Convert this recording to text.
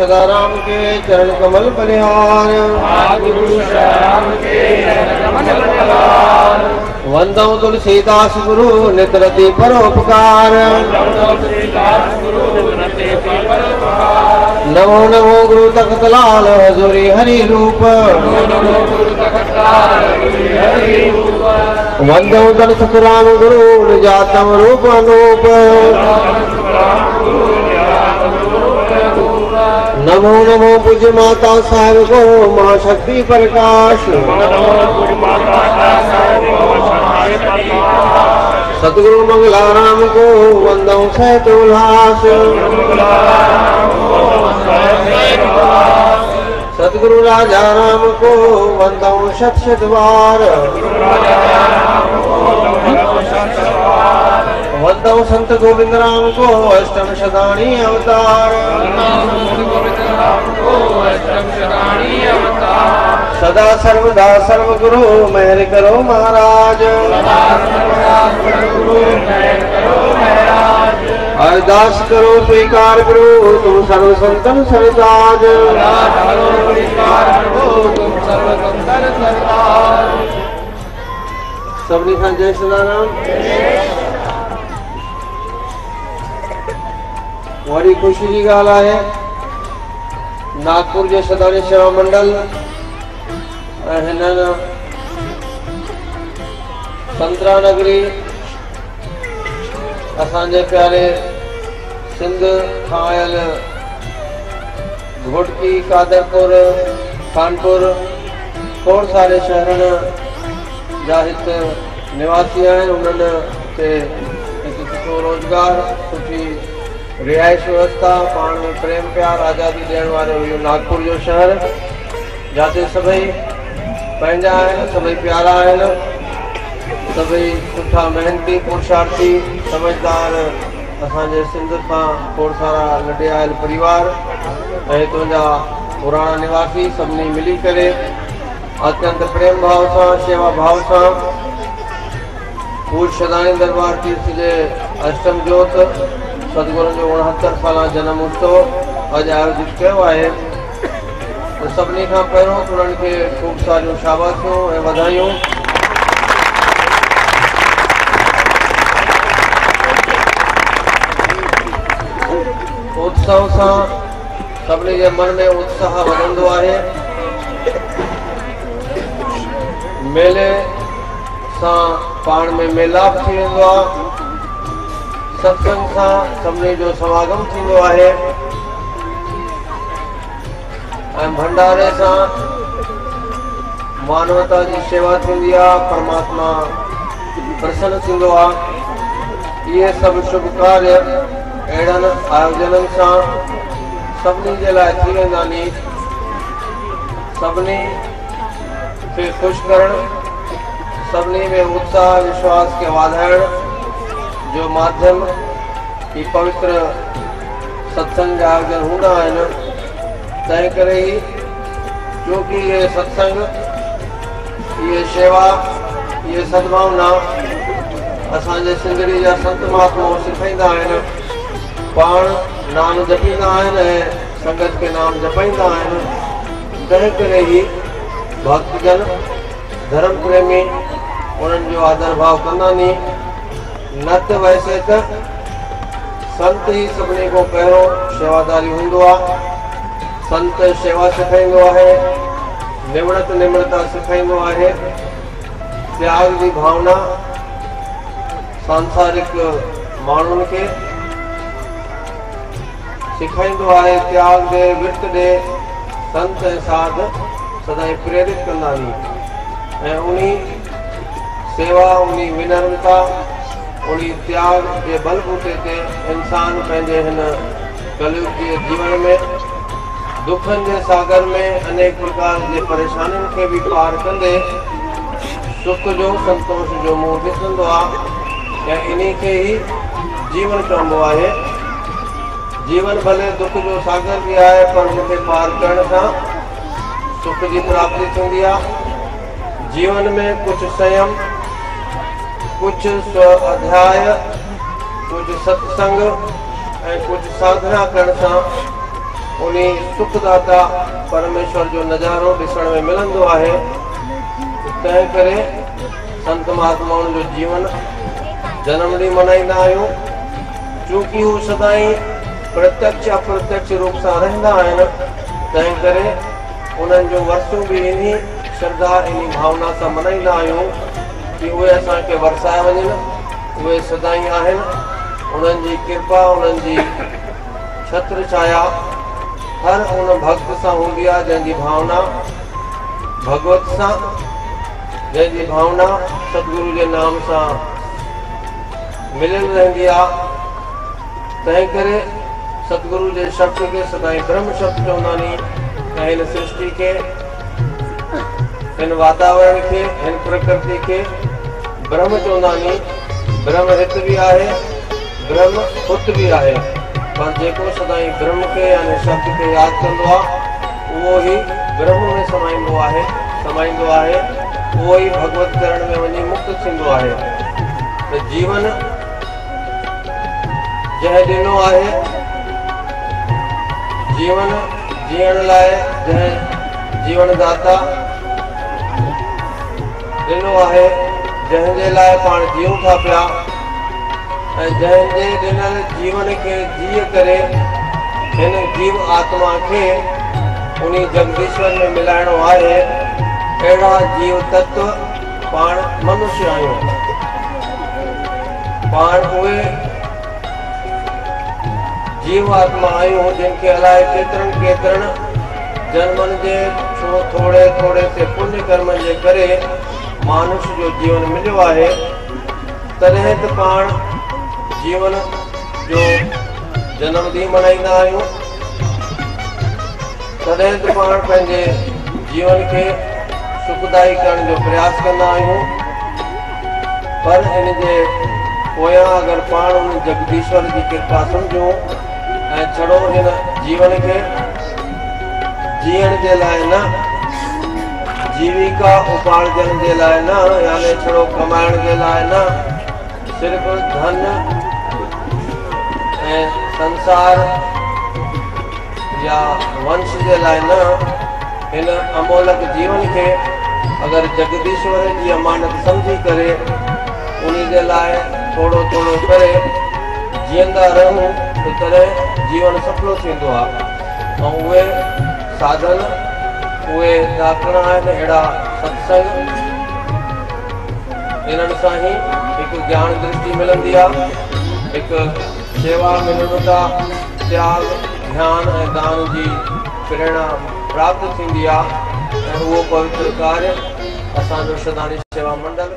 सदाराम के चरण कमल बलिहार। वंदौ तुलसीदास गुरु नित रति परोपकार। नमो नमो गुरु तख्त लाल हजूरी हरि रूप। वंदौ तन सतराम गुरु निजातम रूप अनूप। नमो नमो पूज्य माता साहेब को माँ शक्ति प्रकाश। सतगुरु मंगलाराम को वंदौ सहित उल्लास। सतगुरु राजा राम को वंदौ शत शत बार। वंदौ संत गोविंद राम को अष्टम शतानी अवतार। सदा सर्वदा सर्वगुरु मेहर करो महाराज। अरदास करो स्वीकार करो तुम सर्व संतन सरताज। सबनी खां जय सदाराम। वही खुशी की गाल है नागपुर के सदानी सेवा मंडल संतरा नगरी असांजे प्यारे सिंध खां आयल घोटकी कादरपुर कानपुर खोड़ सारे शहरनि जा हिते निवासी आहिनि। उन्हनि खे हिकु सुठो रोज़गार सुठी रिहाइश व्यवस्था पाण में प्रेम प्यार आज़ादी ॾियण वारो इहो नागपुर जो शहर जिते सभई पंहिंजा आहिनि सभई प्यारा आहिनि सभई सुठा मेहनती पुरुषार्थी समझदार असांजे सिंध खां खोड़ सारा लॾे आयल परिवार ऐं हितां जा पुराणा निवासी सभिनी मिली करे अत्यंत प्रेम भाव सां शेवा भाव सां पूज शदानी दरबार तीर्थ जे अष्टम जोत सतगुरु जो 69 साला जन्म उत्सव अॼु आयोजित कयो आहे। सभिनी खां पहिरियों उन्हनि खे ख़ूब सारियूं शाबाशियूं ऐं वधायूं। उत्सव सां सभिनी जे मन में उत्साह वधंदो आहे। मेले सां पाण में मेलाप थी वेंदो आहे। सत्संग सां सभिनी जो समागम थींदो आहे ऐं भंडारे सां मानवता जी शेवा थींदी आहे। परमात्मा प्रसन्न थींदो आहे। इहे सभु शुभ कार्य अहिड़नि आयोजननि सां सभिनी जे लाइ थी वेंदा नी। सभिनी खे ख़ुशि करणु सभिनी में उत्साह विश्वास खे वाधाइण जो माध्यम ही पवित्र सत्संग जा आयोजन हूंदा आहिनि। तंहिं करे ही क्योंकि ये सत्संग ये सेवा ये सद्भावना असांजे सिंधड़ी जा संत महात्माओं सेखारींदा आहिनि। पाण नाम जपींदा आहिनि ऐं संगत के नाम जपाईंदा आहिनि। तंहिं करे ही भक्तजन धर्म प्रेमी उन्हनि जो आदर भाव कंदा नी। न त वैसे त संत ही सभिनी को पहिरों शेवादारी हूंदो आहे। संत शेवा सेखारींदो आहे निवृत निम्रता सेखारींदो आहे त्याग जी भावना सांसारिक माण्हुनि खे सेखारींदो आहे। त्याग ॾे विर्त ॾे संत ऐं साध सदाई प्रेरित कंदा नी ऐं उन्ही सेवा उन्ही विनम्रता उन्ही त्याग के बलबूते ते इंसान पंहिंजे हिन कलयुग के जीवन में दुखन के सागर में अनेक प्रकार के परेशानियों के भी पार कंदे सुख जो संतोष जो मुंह ॾिसंदो आहे ऐं इन्ही के ही जीवन चवंदो आहे। जीवन भले दुख जो सागर भी आहे पर उनके पार करण सां सुख की प्राप्ति थींदी आहे। जीवन में कुछ संयम कुछ स्व अध्याय कुछ सत्संग कुछ साधना करण सां उन सुखदाता परमेश्वर जो नज़ारो ॾिसण में मिलंदो आहे। तंहिं करे संत महात्माउनि जो जीवन जन्म ॾींहुं मल्हाईंदा आहियूं। चूंकि हू सदाईं प्रत्यक्ष अप्रत्यक्ष रूप सां रहंदा आहिनि, तंहिं करे उन्हनि जो वरसूं बि इन्ही श्रद्धा इन्ही भावना सां मल्हाईंदा आहियूं कि उहे असांखे वरसाए वञनि। उहे सदाईं आहिनि, उन्हनि जी कृपा, उन्हनि जी छत्र छाया हर उन भक्त सां हूंदी आहे जंहिंजी भावना भगवत सां, जंहिंजी भावना सतगुरु जे नाम सां मिलियल रहंदी आहे। तंहिं करे सतगुरु जे शब्द खे सदाईं ब्रह्म शब्द चवंदानी ऐं हिन सृष्टि खे, हिन वातावरण खे, हिन प्रकृति खे ब्रह्म चवंदानी। ब्रह्म हित बि आहे, ब्रह्म हुत बि आहे, पर जेको सदाईं ब्रह्म खे यानी शब्द खे यादि कंदो आहे उहो ई ब्रह्म में समाईंदो आहे, उहो ई भगवत चरण में वञी मुक्त थींदो आहे। त जीवन जंहिं ॾिनो आहे, जीवन जीअण लाइ जंहिं जीवन दाता ॾिनो आहे, जंहिंजे लाइ पाण जीऊं था पिया ऐं जंहिंजे ॾिनल जीवन खे जीअ करे हिन जीव आत्मा खे उन जगदीश्वर में मिलाइणो आहे। अहिड़ा जीव तत्व पाण मनुष्य आहियूं। पाण उहे जीव आत्मा आहियूं जिनखे अलाए केतिरनि जन्मनि जे थोड़े थोड़े से पुण्य कर्म जे करे मानुष जो जीवन मिलियो आहे। तॾहिं त पाण जीवन जो जन्म ॾींहुं मल्हाईंदा आहियूं। तॾहिं त पाण पंहिंजे जीवन खे सुखदाई करण जो प्रयास कंदा आहियूं। पर इन जे पोयां अगरि पाण उन जगदीश्वर जी कृपा सम्झूं ऐं छड़ो हिन जीवन खे जीअण जे लाइ न, जीविका उपार्जन जे लाइ न, यानी छड़ो कमाइण जे लाइ न, सिर्फ़ धन ऐं संसार या वंश जे लाइ न, हिन अमोलक जीवन खे अगर जगदीश्वर जी अमानत समझी करे उन जे लाइ थोड़ो थोड़ो करे जीअंदा रहूं त तॾहिं जीवन सफलो थींदो आहे। ऐं उहे साधन, उहे ॾाकणा आहिनि अहिड़ा सत्संग, इन्हनि सां ई हिकु ज्ञान दृष्टि मिलंदी आहे, हिकु सेवा मिलंदा, त्याग ध्यान ऐं दान जी प्रेरणा प्राप्त थींदी आहे। ऐं उहो पवित्र कार्य असांजो शदानी सेवा मंडल